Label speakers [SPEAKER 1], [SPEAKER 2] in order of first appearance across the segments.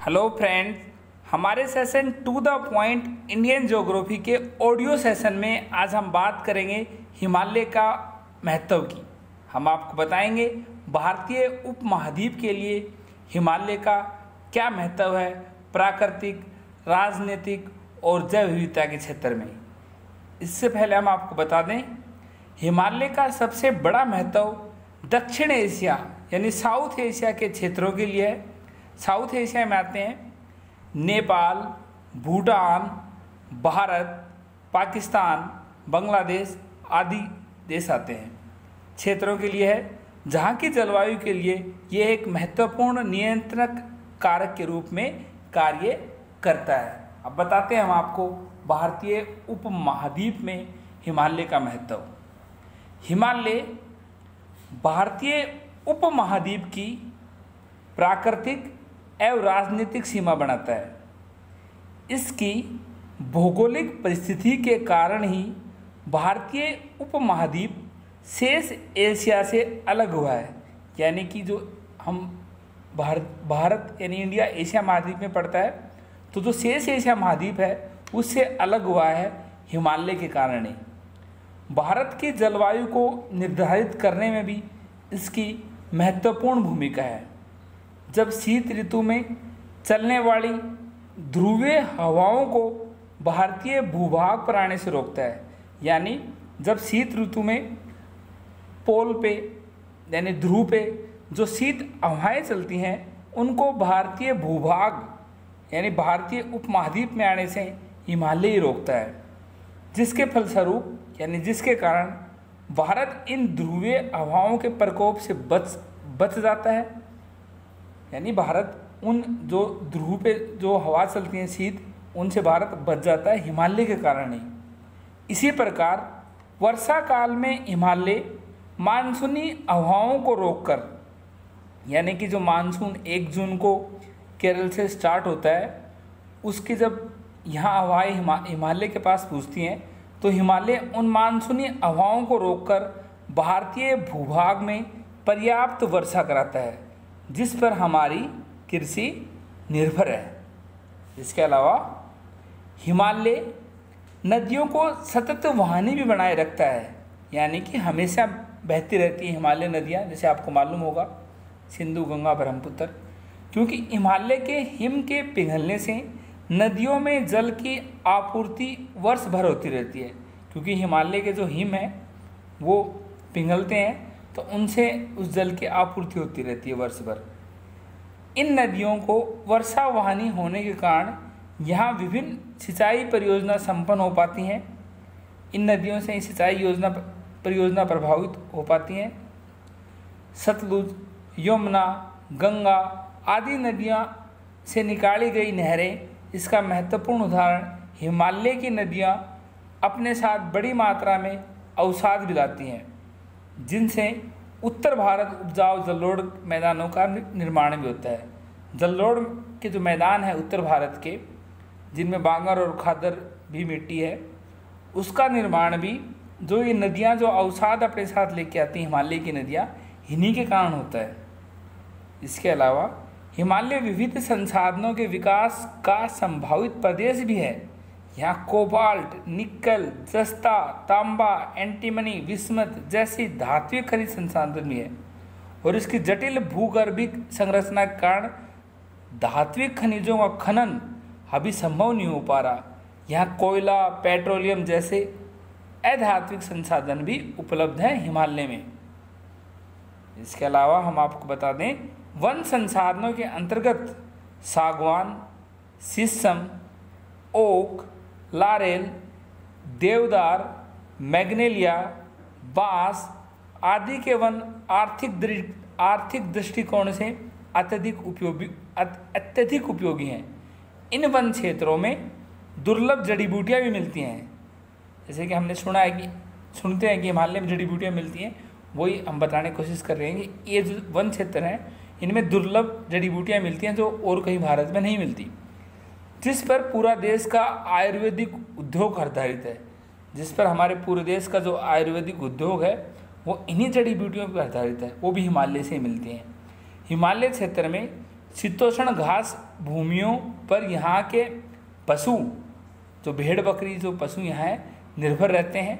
[SPEAKER 1] Hello friends, हमारे session to the point Indian geography के audio session में आज हम बात करेंगे हिमालय का महत्व की। हम आपको बताएंगे भारतीय उपमहाद्वीप के लिए हिमालय का क्या महत्व है प्राकृतिक, राजनीतिक और जैव विविधता के क्षेत्र में। इससे पहले हम आपको बता दें, हिमालय का सबसे बड़ा महत्व दक्षिण एशिया यानी साउथ एशिया के क्षेत्रों के लिए है। साउथ एशिया में आते हैं नेपाल, भूटान, भारत, पाकिस्तान, बांग्लादेश आदि देश आते हैं। क्षेत्रों के लिए है जहाँ की जलवायु के लिए ये एक महत्वपूर्ण नियंत्रण कारक के रूप में कार्य करता है। अब बताते हैं हम आपको भारतीय उपमहाद्वीप में हिमालय का महत्व। हिमालय भारतीय उपमहाद्वीप की प्राकृतिक एवं राजनीतिक सीमा बनाता है। इसकी भौगोलिक परिस्थिति के कारण ही भारतीय उपमहाद्वीप शेष एशिया से अलग हुआ है। यानी कि जो हम भारत यानी इंडिया एशिया महाद्वीप में पड़ता है, तो जो शेष एशिया महाद्वीप है उससे अलग हुआ है हिमालय के कारण ही। भारत की जलवायु को निर्धारित करने में भी इसकी महत्वपूर्ण भूमिका है। जब शीत ऋतु में चलने वाली ध्रुवीय हवाओं को भारतीय भूभाग पर आने से रोकता है। यानी जब शीत ऋतु में पोल पे यानी ध्रुव पे जो शीत हवाएं चलती हैं उनको भारतीय भूभाग यानी भारतीय उपमहाद्वीप में आने से हिमालय ही रोकता है, जिसके फलस्वरूप यानी जिसके कारण भारत इन ध्रुवीय हवाओं के प्रकोप से बच जाता है। यानी भारत उन जो ध्रुव पे जो हवा चलती है शीत, उनसे भारत बच जाता है हिमालय के कारण ही। इसी प्रकार वर्षा काल में हिमालय मानसूनी हवाओं को रोककर, यानी कि जो मानसून 1 जून को केरल से स्टार्ट होता है, उसकी जब यहाँ हवाएं हिमालय के पास पहुँचती हैं तो हिमालय उन मानसूनी हवाओं को रोककर भारतीय भूभाग में पर्याप्त वर्षा कराता है, जिस पर हमारी कृषि निर्भर है। इसके अलावा हिमालय नदियों को सतत वहानी भी बनाए रखता है। यानी कि हमेशा बहती रहती है हिमालय नदियाँ, जैसे आपको मालूम होगा सिंधु, गंगा, ब्रह्मपुत्र। क्योंकि हिमालय के हिम के पिघलने से नदियों में जल की आपूर्ति वर्ष भर होती रहती है। क्योंकि हिमालय के जो हिम है वो पिघलते हैं तो उनसे उस जल की आपूर्ति होती रहती है वर्ष भर। इन नदियों को वर्षा वाहिनी होने के कारण यहाँ विभिन्न सिंचाई परियोजना संपन्न हो पाती हैं। इन नदियों से सिंचाई परियोजना प्रभावित हो पाती हैं। सतलुज, यमुना, गंगा आदि नदियाँ से निकाली गई नहरें इसका महत्वपूर्ण उदाहरण। हिमालय की नदियाँ अपने साथ बड़ी मात्रा में अवसाद भी लाती हैं, जिनसे उत्तर भारत उपजाऊ जलोढ़ मैदानों का निर्माण भी होता है। जलोढ़ के जो मैदान है उत्तर भारत के, जिनमें बांगर और खादर भी मिट्टी है, उसका निर्माण भी जो ये नदियाँ जो अवसाद अपने साथ लेके आती हैं हिमालय की नदियाँ, इन्हीं के कारण होता है। इसके अलावा हिमालय विविध संसाधनों के विकास का संभावित प्रदेश भी है। यहाँ कोबाल्ट, निकल, जस्ता, तांबा, एंटीमनी, विस्मत जैसी धात्विक खनिज संसाधन भी है। और इसकी जटिल भूगर्भिक संरचना के कारण धात्विक खनिजों का खनन अभी संभव नहीं हो पा रहा। यहाँ कोयला, पेट्रोलियम जैसे अधात्विक संसाधन भी उपलब्ध है हिमालय में। इसके अलावा हम आपको बता दें, वन संसाधनों के अंतर्गत सागवान, शीशम, ओक, लारेल, देवदार, मैग्नेलिया, बांस आदि के वन आर्थिक दृष्टिकोण से अत्यधिक उपयोगी हैं। इन वन क्षेत्रों में दुर्लभ जड़ी बूटियाँ भी मिलती हैं। जैसे कि हमने सुनते हैं कि हिमालय में जड़ी बूटियाँ मिलती हैं, वही हम बताने की कोशिश कर रहे हैं कि ये जो वन क्षेत्र हैं इनमें दुर्लभ जड़ी बूटियाँ मिलती हैं जो और कहीं भारत में नहीं मिलती, जिस पर पूरा देश का आयुर्वेदिक उद्योग आधारित है। जिस पर हमारे पूरे देश का जो आयुर्वेदिक उद्योग है वो इन्हीं जड़ी बूटियों पर आधारित है, वो भी हिमालय से मिलती हैं। हिमालय क्षेत्र में शीतोष्ण घास भूमियों पर यहाँ के पशु, जो भेड़ बकरी जो पशु यहाँ है, निर्भर रहते हैं।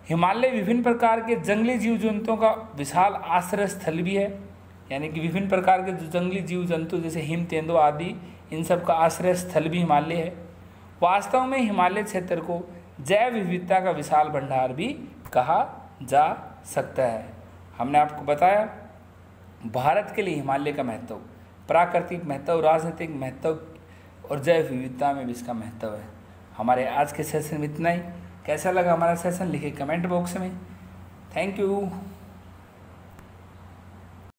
[SPEAKER 1] हिमालय विभिन्न प्रकार के जंगली जीव जंतुओं का विशाल आश्रय स्थल भी है, यानी कि विभिन्न प्रकार के जो जंगली जीव जंतु जैसे हिम तेंदुआ आदि, इन सब का आश्रय स्थल भी हिमालय है। वास्तव में हिमालय क्षेत्र को जैव विविधता का विशाल भंडार भी कहा जा सकता है। हमने आपको बताया भारत के लिए हिमालय का महत्व, प्राकृतिक महत्व, राजनीतिक महत्व और जैव विविधता में भी इसका महत्व है। हमारे आज के सेशन में इतना ही। कैसा लगा हमारा सेशन लिखे कमेंट बॉक्स में। Thank you.